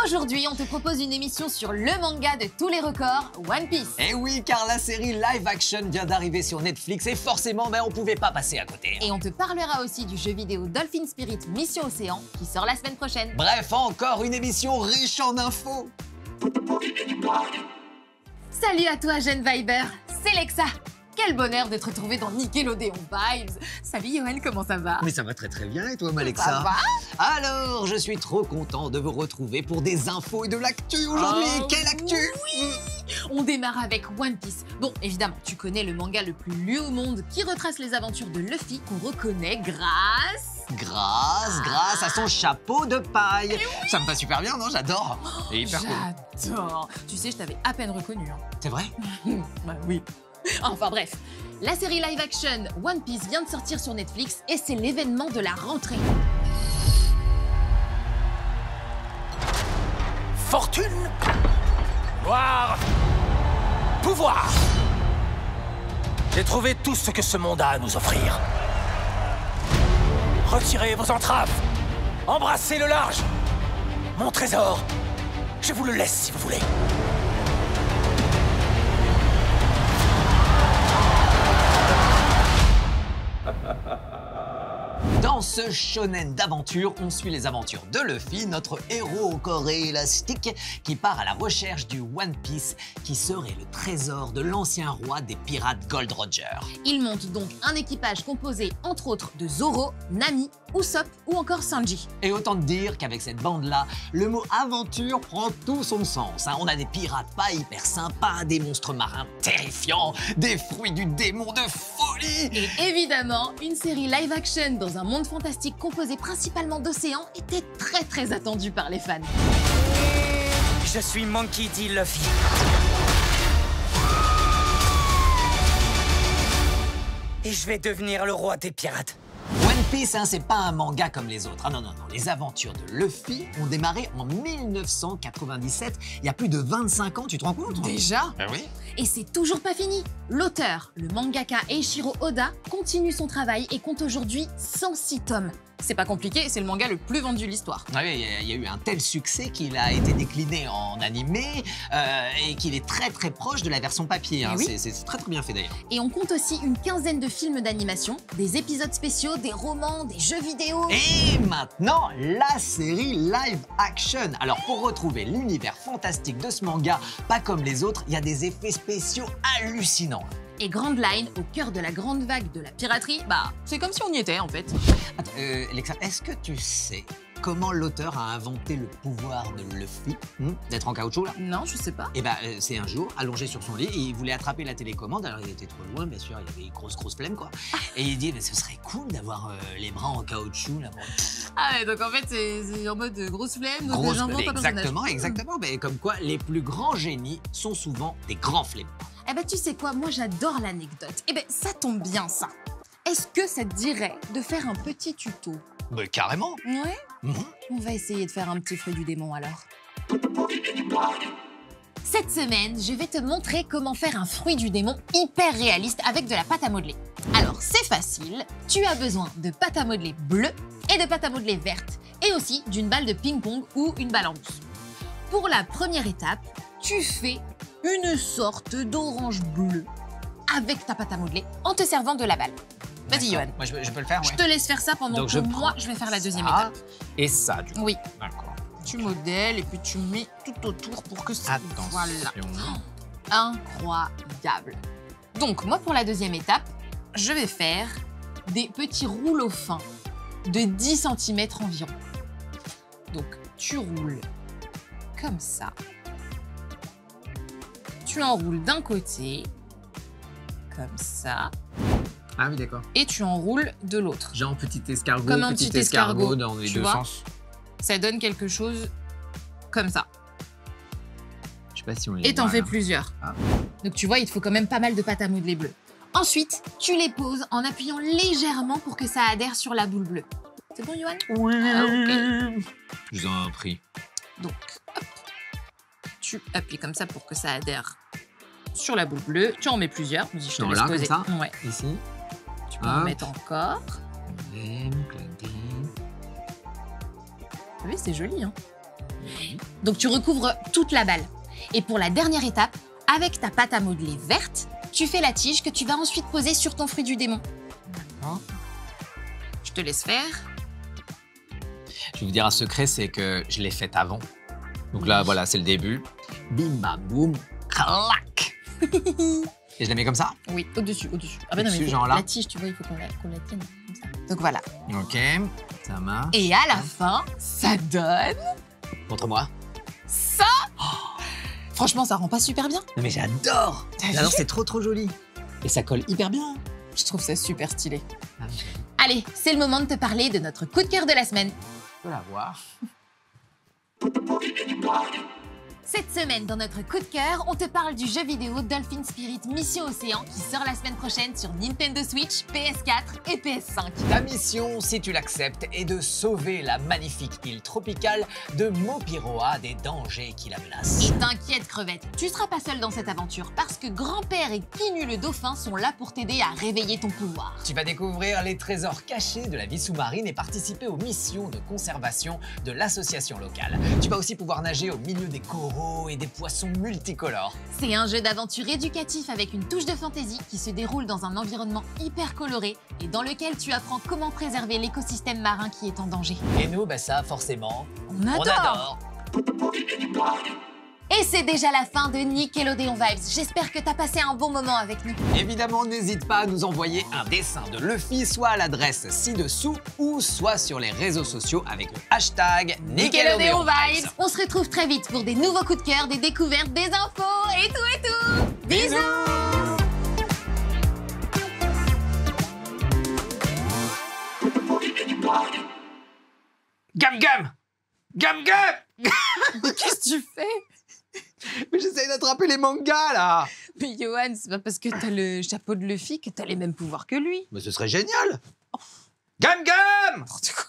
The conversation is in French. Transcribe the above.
Aujourd'hui, on te propose une émission sur le manga de tous les records, One Piece. Et oui, car la série live action vient d'arriver sur Netflix et forcément, on pouvait pas passer à côté. Et on te parlera aussi du jeu vidéo Dolphin Spirit Mission Océan qui sort la semaine prochaine. Bref, encore une émission riche en infos. Salut à toi, jeune Viber, c'est Lexa. Quel bonheur de te retrouver dans Nickelodeon Vibes. Salut Yoann, comment ça va? Mais ça va très bien et toi, Malexa? Ça va? Alors, je suis trop content de vous retrouver pour des infos et de l'actu aujourd'hui. Oh, quelle actu? Oui. On démarre avec One Piece. Bon, évidemment, tu connais le manga le plus lu au monde qui retrace les aventures de Luffy qu'on reconnaît grâce à son chapeau de paille. Oui. Ça me va super bien, non? J'adore. Oh, j'adore. Tu sais, je t'avais à peine reconnu. Hein. C'est vrai? Bah oui. Enfin bref, la série live action One Piece vient de sortir sur Netflix et c'est l'événement de la rentrée. Fortune, gloire, pouvoir. J'ai trouvé tout ce que ce monde a à nous offrir. Retirez vos entraves, embrassez le large. Mon trésor, je vous le laisse si vous voulez. Dans ce shonen d'aventure, on suit les aventures de Luffy, notre héros au corps élastique, qui part à la recherche du One Piece, qui serait le trésor de l'ancien roi des pirates Gold Roger. Il monte donc un équipage composé entre autres de Zoro, Nami, Usopp ou encore Sanji. Et autant te dire qu'avec cette bande-là, le mot aventure prend tout son sens. On a des pirates pas hyper sympas, des monstres marins terrifiants, des fruits du démon de folie. Et évidemment, une série live action dans un monde fantastique composé principalement d'océans était très attendue par les fans. Je suis Monkey D. Luffy. Et je vais devenir le roi des pirates. One Piece, c'est pas un manga comme les autres. Ah non. Les aventures de Luffy ont démarré en 1997, il y a plus de 25 ans, tu te rends compte? Déjà? Ben oui. Et c'est toujours pas fini. L'auteur, le mangaka Eiichiro Oda, continue son travail et compte aujourd'hui 106 tomes. C'est pas compliqué, c'est le manga le plus vendu de l'histoire. Oui, il y a eu un tel succès qu'il a été décliné en animé et qu'il est très proche de la version papier. Hein. Oui. C'est très bien fait d'ailleurs. Et on compte aussi une quinzaine de films d'animation, des épisodes spéciaux, des romans, des jeux vidéo. Et maintenant, la série live action. Alors pour retrouver l'univers fantastique de ce manga, pas comme les autres, il y a des effets spéciaux hallucinants. Et Grand Line, au cœur de la grande vague de la piraterie, c'est comme si on y était en fait. Attends, Lexa, est-ce que tu sais comment l'auteur a inventé le pouvoir de Luffy d'être en caoutchouc là? Non, je sais pas. Eh c'est un jour, allongé sur son lit, et il voulait attraper la télécommande, alors il était trop loin, bien sûr, il avait une grosse flemme quoi. Et il dit, ce serait cool d'avoir les bras en caoutchouc là. Ah ouais, donc en fait c'est en mode grosse flemme, donc grosse j'invente un personnage. Exactement, mais comme quoi les plus grands génies sont souvent des grands flemmes. Eh ben tu sais quoi, moi j'adore l'anecdote. Eh ben ça tombe bien ça. Est-ce que ça te dirait de faire un petit tuto? Mais carrément. Ouais. On va essayer de faire un petit fruit du démon alors. Cette semaine, je vais te montrer comment faire un fruit du démon hyper réaliste avec de la pâte à modeler. Alors c'est facile, tu as besoin de pâte à modeler bleue et de pâte à modeler verte et aussi d'une balle de ping-pong ou une balle en mousse. Pour la première étape, tu fais une sorte d'orange bleu avec ta pâte à modeler en te servant de la balle. Vas-y, Yoann. Moi, je peux le faire, ouais. Je te laisse faire ça pendant que moi, je vais faire la deuxième étape. Et ça, du coup. Oui. D'accord. Tu modèles et puis tu mets tout autour pour que ça... Attention. Voilà. Incroyable. Donc, moi, pour la deuxième étape, je vais faire des petits rouleaux fins de 10 cm environ. Donc, tu roules comme ça. Tu enroules d'un côté, comme ça. Ah oui, d'accord. Et tu enroules de l'autre. Genre petit escargot, comme un petit escargot dans les deux sens. Ça donne quelque chose comme ça. Je sais pas si on les Et t'en voit, fais là. plusieurs. Ah. Donc tu vois, il te faut quand même pas mal de pâte à modeler bleue. Ensuite, tu les poses en appuyant légèrement pour que ça adhère sur la boule bleue. C'est bon, Yoann? Oui. Ah, ok. Je vous en prie. Donc, hop. Tu appuies comme ça pour que ça adhère sur la boule bleue. Tu en mets plusieurs. Je te laisse là, poser. comme ça. Ouais. Ici. Tu peux en mettre encore. Claudine. Oui, c'est joli, hein. Donc tu recouvres toute la balle. Et pour la dernière étape, avec ta pâte à modeler verte, tu fais la tige que tu vas ensuite poser sur ton fruit du démon. D'accord. Je te laisse faire. Je vais vous dire un secret, c'est que je l'ai faite avant. Donc là, voilà, c'est le début. Bim, bam, boum, clac. Et je la mets comme ça? Oui, au-dessus, au-dessus. Ah ben non, mais genre là. la tige, tu vois, il faut qu'on la tienne comme ça. Donc voilà. Ok, ça marche. Et à la fin, ça donne Montre-moi. ça. Franchement, ça rend pas super bien. Non mais j'adore. T'as vu? C'est trop joli. Et ça colle hyper bien. Je trouve ça super stylé. Ah, Allez, c'est le moment de te parler de notre coup de cœur de la semaine. je peux la voir. Cette semaine, dans notre coup de cœur, on te parle du jeu vidéo Dolphin Spirit Mission Océan qui sort la semaine prochaine sur Nintendo Switch, PS4 et PS5. Ta mission, si tu l'acceptes, est de sauver la magnifique île tropicale de Mopiroa des dangers qui la menacent. Et t'inquiète, crevette, tu seras pas seul dans cette aventure parce que Grand-Père et Kinu le dauphin sont là pour t'aider à réveiller ton pouvoir. Tu vas découvrir les trésors cachés de la vie sous-marine et participer aux missions de conservation de l'association locale. Tu vas aussi pouvoir nager au milieu des coraux et des poissons multicolores. C'est un jeu d'aventure éducatif avec une touche de fantaisie qui se déroule dans un environnement hyper coloré et dans lequel tu apprends comment préserver l'écosystème marin qui est en danger. Et nous, ça, forcément, On adore. Et c'est déjà la fin de Nickelodeon Vibes. J'espère que t'as passé un bon moment avec nous. Évidemment, n'hésite pas à nous envoyer un dessin de Luffy, soit à l'adresse ci-dessous ou soit sur les réseaux sociaux avec le hashtag Nickelodeon Vibes. On se retrouve très vite pour des nouveaux coups de cœur, des découvertes, des infos et tout. Bisous. Gam Gam! Gam Gam! Qu'est-ce que tu fais? Mais j'essaye d'attraper les mangas, là! Mais Johan, c'est pas parce que t'as le chapeau de Luffy que t'as les mêmes pouvoirs que lui. Mais ce serait génial! Gam Gam! N'importe quoi.